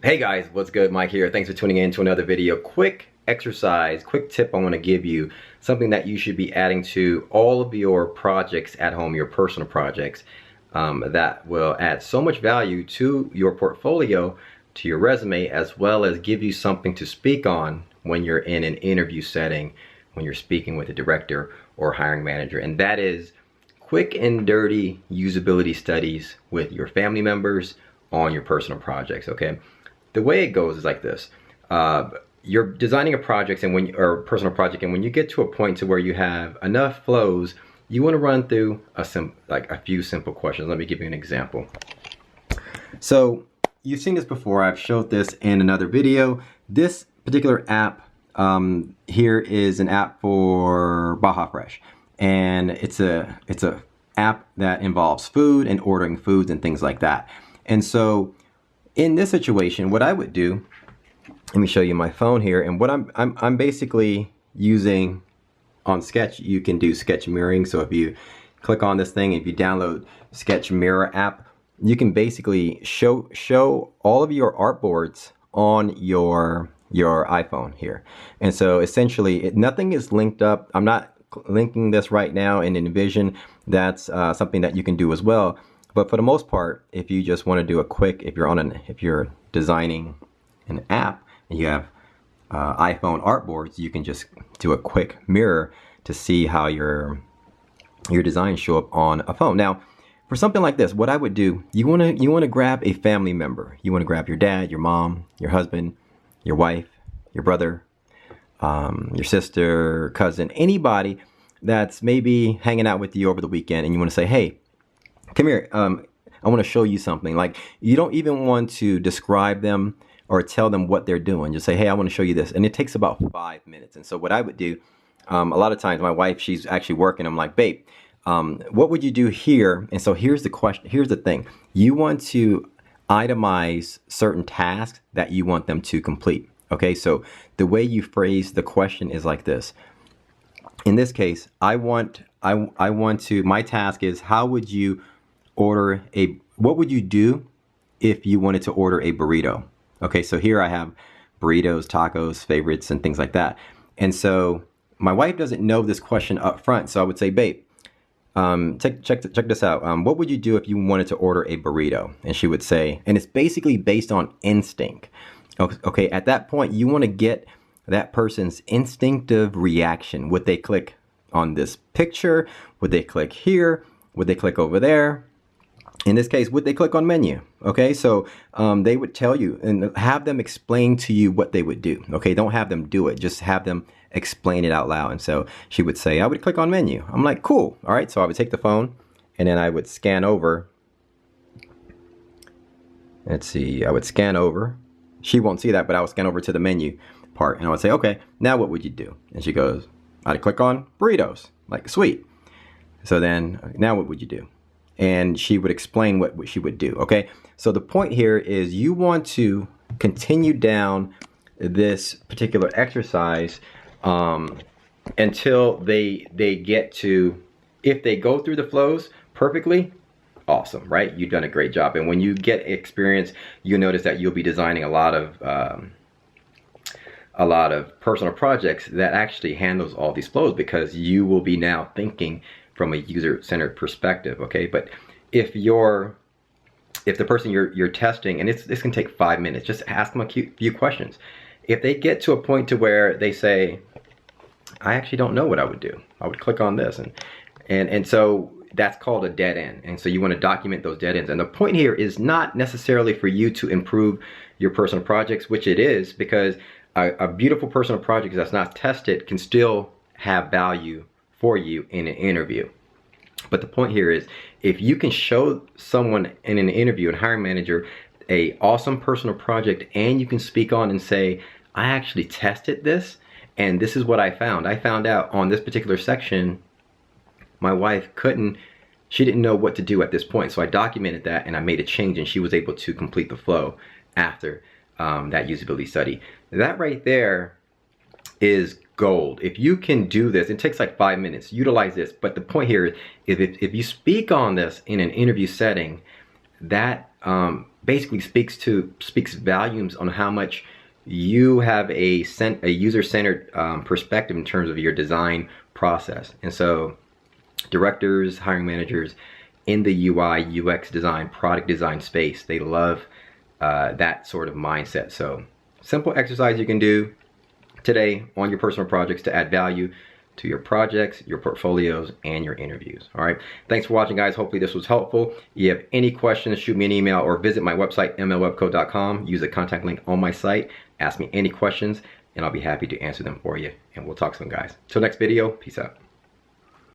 Hey guys, what's good? Mike here. Thanks for tuning in to another video. Quick exercise, quick tip I want to give you, something that you should be adding to all of your projects at home, your personal projects, that will add so much value to your portfolio, to your resume, as well as give you something to speak on when you're in an interview setting, when you're speaking with a director or hiring manager. And that is quick and dirty usability studies with your family members on your personal projects, okay? The way it goes is like this. You're designing a project or personal project, and when you get to a point to where you have enough flows, you want to run through a few simple questions. Let me give you an example. So you've seen this before. I've showed this in another video. This particular app here is an app for Baja Fresh, and it's a app that involves food and ordering foods and things like that. And so in this situation, what I would do, let me show you my phone here, and what I'm basically using on Sketch. You can do sketch mirroring. So if you click on this thing, if you download Sketch Mirror app, you can basically show all of your artboards on your iPhone here. And so essentially, nothing is linked up. I'm not linking this right now in InVision. That's something that you can do as well. But for the most part, if you just want to do a quick, if you're designing an app and you have iPhone artboards, you can just do a quick mirror to see how your designs show up on a phone. Now, for something like this, what I would do, you want to grab a family member. You want to grab your dad, your mom, your husband, your wife, your brother, your sister, cousin, anybody that's maybe hanging out with you over the weekend, and you want to say, hey, come here, I want to show you something. Like, you don't even want to describe them or tell them what they're doing. Just say, hey, I want to show you this. And it takes about 5 minutes. And so what I would do, a lot of times my wife, she's actually working. I'm like, babe, what would you do here? And so here's the question. Here's the thing. You want to itemize certain tasks that you want them to complete. Okay, so the way you phrase the question is like this. In this case, I want to, my task is, how would you what would you do if you wanted to order a burrito? Okay, so here I have burritos, tacos, favorites, and things like that. And so my wife doesn't know this question up front, so I would say, babe, check this out. What would you do if you wanted to order a burrito? And she would say, and it's basically based on instinct. Okay, at that point, you want to get that person's instinctive reaction. Would they click on this picture? Would they click here? Would they click over there? In this case, would they click on menu? Okay, so they would tell you and have them explain to you what they would do. Okay, don't have them do it, just have them explain it out loud. And so she would say, I would click on menu. I'm like, cool. All right, so I would take the phone and then I would scan over. Let's see, I would scan over. She won't see that, but I would scan over to the menu part and I would say, okay, now what would you do? And she goes, I'd click on burritos. Like, sweet. So then now what would you do? And she would explain what she would do. Okay, so the point here is you want to continue down this particular exercise until they get to, if they go through the flows perfectly, awesome, right? You've done a great job. And when you get experience, you'll notice that you'll be designing a lot of personal projects that actually handles all these flows, because you will be now thinking from a user-centered perspective. Okay, but if the person you're testing, and this can take 5 minutes, just ask them a few questions. If they get to a point to where they say, I actually don't know what I would do, I would click on this, and so that's called a dead end. And so you want to document those dead ends. And the point here is not necessarily for you to improve your personal projects, which it is, because a beautiful personal project that's not tested can still have value for you in an interview. But the point here is, if you can show someone in an interview, a hiring manager, a awesome personal project, and you can speak on and say, I actually tested this and this is what I found. I found out on this particular section, my wife she didn't know what to do at this point. So I documented that and I made a change, and she was able to complete the flow after that usability study. That right there is gold. If you can do this, it takes like 5 minutes. Utilize this. But the point here is, if you speak on this in an interview setting, that basically speaks volumes on how much you have a user-centered perspective in terms of your design process. And so directors, hiring managers in the UI, UX design, product design space, they love that sort of mindset. So simple exercise you can do today on your personal projects to add value to your projects, your portfolios, and your interviews. All right. Thanks for watching, guys. Hopefully this was helpful. If you have any questions, shoot me an email or visit my website, mlwebco.com. Use the contact link on my site. Ask me any questions, and I'll be happy to answer them for you. And we'll talk soon, guys. Till next video, peace out.